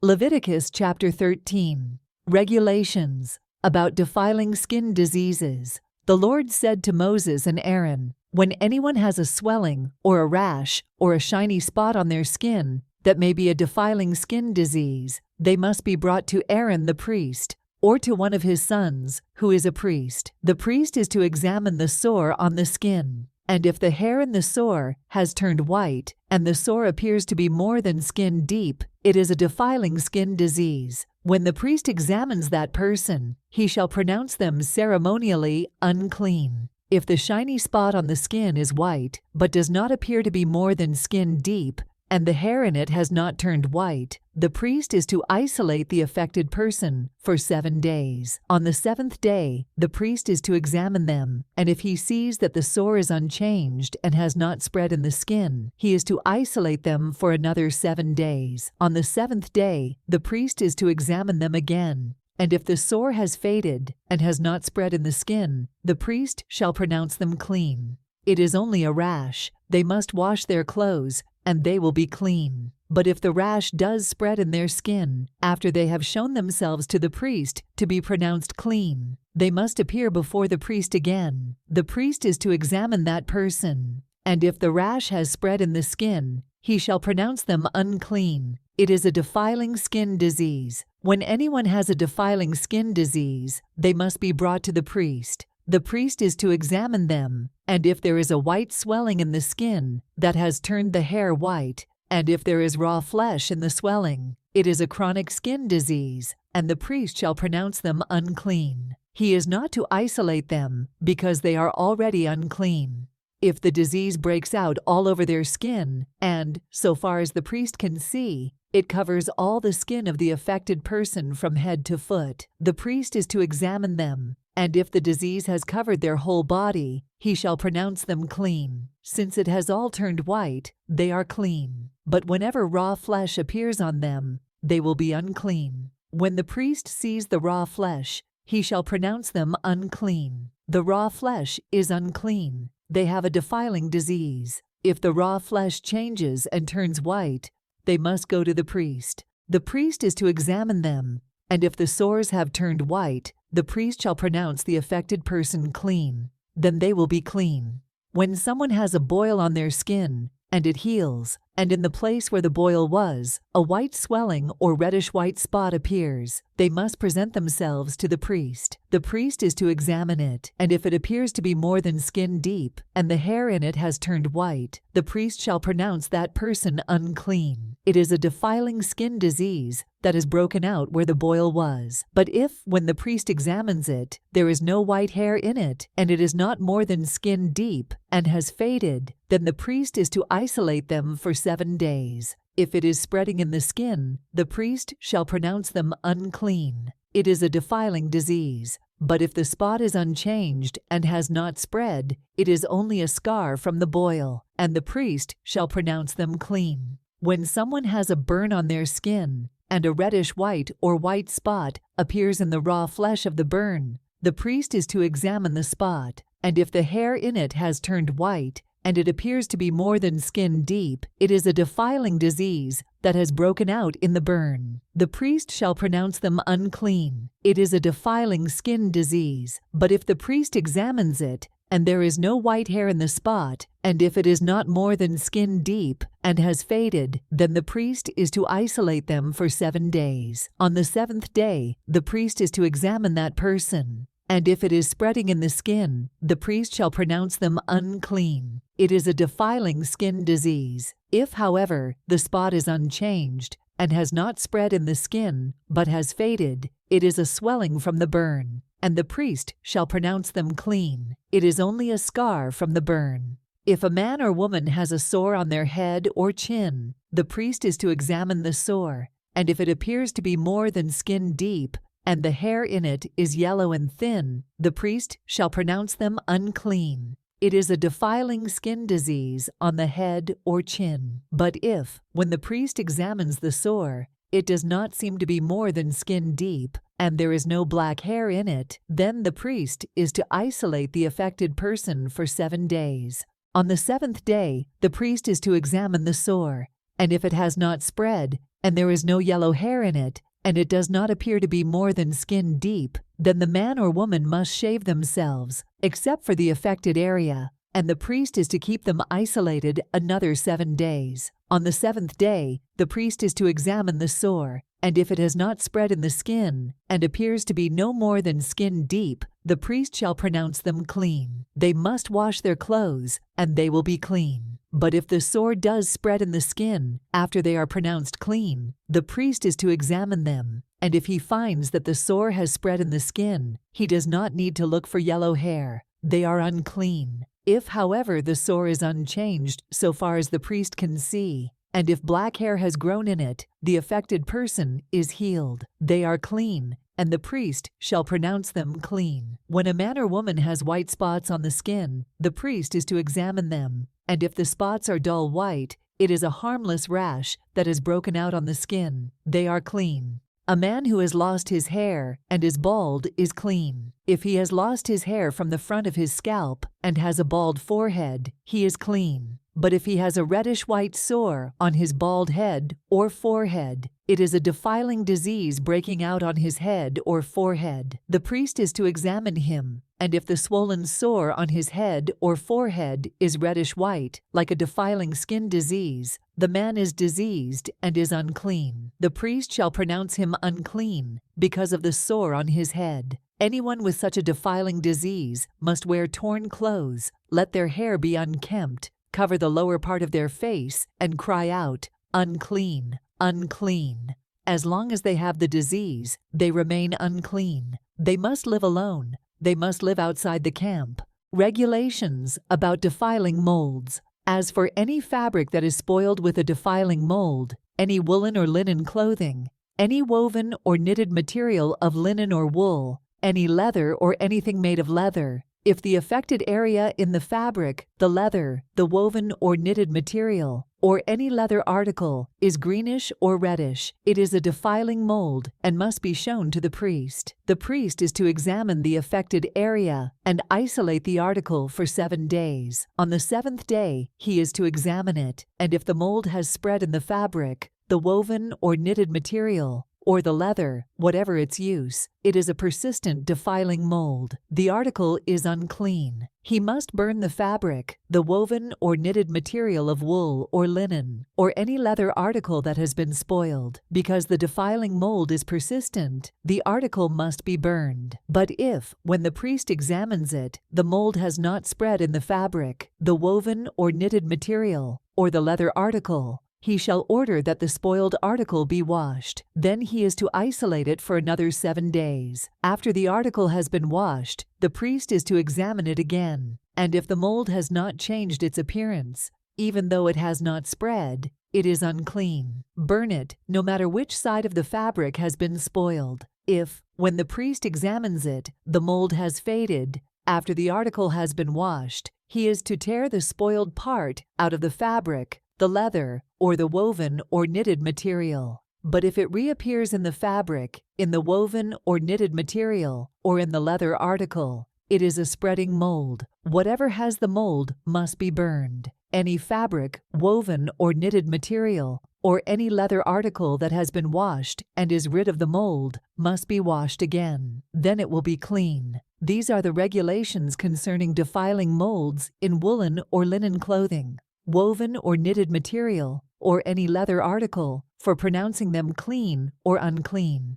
Leviticus chapter 13. Regulations about defiling skin diseases. The Lord said to Moses and Aaron, "When anyone has a swelling, or a rash, or a shiny spot on their skin that may be a defiling skin disease, they must be brought to Aaron the priest, or to one of his sons, who is a priest. The priest is to examine the sore on the skin. And if the hair in the sore has turned white, and the sore appears to be more than skin deep, it is a defiling skin disease. When the priest examines that person, he shall pronounce them ceremonially unclean. If the shiny spot on the skin is white, but does not appear to be more than skin deep, and the hair in it has not turned white, the priest is to isolate the affected person for 7 days. On the 7th day, the priest is to examine them, and if he sees that the sore is unchanged and has not spread in the skin, he is to isolate them for another 7 days. On the 7th day, the priest is to examine them again, and if the sore has faded and has not spread in the skin, the priest shall pronounce them clean. It is only a rash. They must wash their clothes, and they will be clean. But if the rash does spread in their skin, after they have shown themselves to the priest to be pronounced clean, they must appear before the priest again. The priest is to examine that person, and if the rash has spread in the skin, he shall pronounce them unclean. It is a defiling skin disease. When anyone has a defiling skin disease, they must be brought to the priest. The priest is to examine them, and if there is a white swelling in the skin that has turned the hair white, and if there is raw flesh in the swelling, it is a chronic skin disease, and the priest shall pronounce them unclean. He is not to isolate them, because they are already unclean. If the disease breaks out all over their skin, and, so far as the priest can see, it covers all the skin of the affected person from head to foot, the priest is to examine them, and if the disease has covered their whole body, he shall pronounce them clean. Since it has all turned white, they are clean. But whenever raw flesh appears on them, they will be unclean. When the priest sees the raw flesh, he shall pronounce them unclean. The raw flesh is unclean. They have a defiling disease. If the raw flesh changes and turns white, they must go to the priest. The priest is to examine them, and if the sores have turned white, the priest shall pronounce the affected person clean. Then they will be clean. When someone has a boil on their skin, and it heals, and in the place where the boil was, a white swelling or reddish-white spot appears, they must present themselves to the priest. The priest is to examine it, and if it appears to be more than skin deep, and the hair in it has turned white, the priest shall pronounce that person unclean. It is a defiling skin disease that is broken out where the boil was. But if, when the priest examines it, there is no white hair in it, and it is not more than skin deep, and has faded, then the priest is to isolate them for 7 days. If it is spreading in the skin, the priest shall pronounce them unclean. It is a defiling disease. But if the spot is unchanged and has not spread, it is only a scar from the boil, and the priest shall pronounce them clean. When someone has a burn on their skin, and a reddish white or white spot appears in the raw flesh of the burn, the priest is to examine the spot, and if the hair in it has turned white, and it appears to be more than skin deep, it is a defiling disease that has broken out in the burn. The priest shall pronounce them unclean. It is a defiling skin disease. But if the priest examines it, and there is no white hair in the spot, and if it is not more than skin deep and has faded, then the priest is to isolate them for 7 days. On the 7th day, the priest is to examine that person, and if it is spreading in the skin, the priest shall pronounce them unclean. It is a defiling skin disease. If, however, the spot is unchanged and has not spread in the skin, but has faded, it is a swelling from the burn, and the priest shall pronounce them clean. It is only a scar from the burn. If a man or woman has a sore on their head or chin, the priest is to examine the sore, and if it appears to be more than skin deep, and the hair in it is yellow and thin, the priest shall pronounce them unclean. It is a defiling skin disease on the head or chin. But if, when the priest examines the sore, it does not seem to be more than skin deep, and there is no black hair in it, then the priest is to isolate the affected person for 7 days. On the 7th day, the priest is to examine the sore, and if it has not spread, and there is no yellow hair in it, and it does not appear to be more than skin deep, then the man or woman must shave themselves, except for the affected area, and the priest is to keep them isolated another 7 days. On the 7th day, the priest is to examine the sore, and if it has not spread in the skin, and appears to be no more than skin deep, the priest shall pronounce them clean. They must wash their clothes, and they will be clean. But if the sore does spread in the skin after they are pronounced clean, the priest is to examine them, and if he finds that the sore has spread in the skin, he does not need to look for yellow hair. They are unclean. If, however, the sore is unchanged so far as the priest can see, and if black hair has grown in it, the affected person is healed. They are clean, and the priest shall pronounce them clean. When a man or woman has white spots on the skin, the priest is to examine them, and if the spots are dull white, it is a harmless rash that has broken out on the skin. They are clean. A man who has lost his hair and is bald is clean. If he has lost his hair from the front of his scalp and has a bald forehead, he is clean. But if he has a reddish-white sore on his bald head or forehead, it is a defiling disease breaking out on his head or forehead. The priest is to examine him, and if the swollen sore on his head or forehead is reddish-white, like a defiling skin disease, the man is diseased and is unclean. The priest shall pronounce him unclean because of the sore on his head. Anyone with such a defiling disease must wear torn clothes, let their hair be unkempt, cover the lower part of their face, and cry out, "Unclean, unclean." As long as they have the disease, they remain unclean. They must live alone. They must live outside the camp. Regulations about defiling molds. As for any fabric that is spoiled with a defiling mold, any woolen or linen clothing, any woven or knitted material of linen or wool, any leather or anything made of leather, if the affected area in the fabric, the leather, the woven or knitted material, or any leather article is greenish or reddish, it is a defiling mold and must be shown to the priest. The priest is to examine the affected area and isolate the article for 7 days. On the 7th day, he is to examine it, and if the mold has spread in the fabric, the woven or knitted material, or the leather, whatever its use, it is a persistent defiling mold. The article is unclean. He must burn the fabric, the woven or knitted material of wool or linen, or any leather article that has been spoiled. Because the defiling mold is persistent, the article must be burned. But if, when the priest examines it, the mold has not spread in the fabric, the woven or knitted material, or the leather article, he shall order that the spoiled article be washed. Then he is to isolate it for another 7 days. After the article has been washed, the priest is to examine it again. And if the mold has not changed its appearance, even though it has not spread, it is unclean. Burn it, no matter which side of the fabric has been spoiled. If, when the priest examines it, the mold has faded, after the article has been washed, he is to tear the spoiled part out of the fabric, the leather, or the woven or knitted material. But if it reappears in the fabric, in the woven or knitted material, or in the leather article, it is a spreading mold. Whatever has the mold must be burned. Any fabric, woven or knitted material, or any leather article that has been washed and is rid of the mold must be washed again. Then it will be clean. These are the regulations concerning defiling molds in woolen or linen clothing, woven or knitted material, or any leather article, for pronouncing them clean or unclean.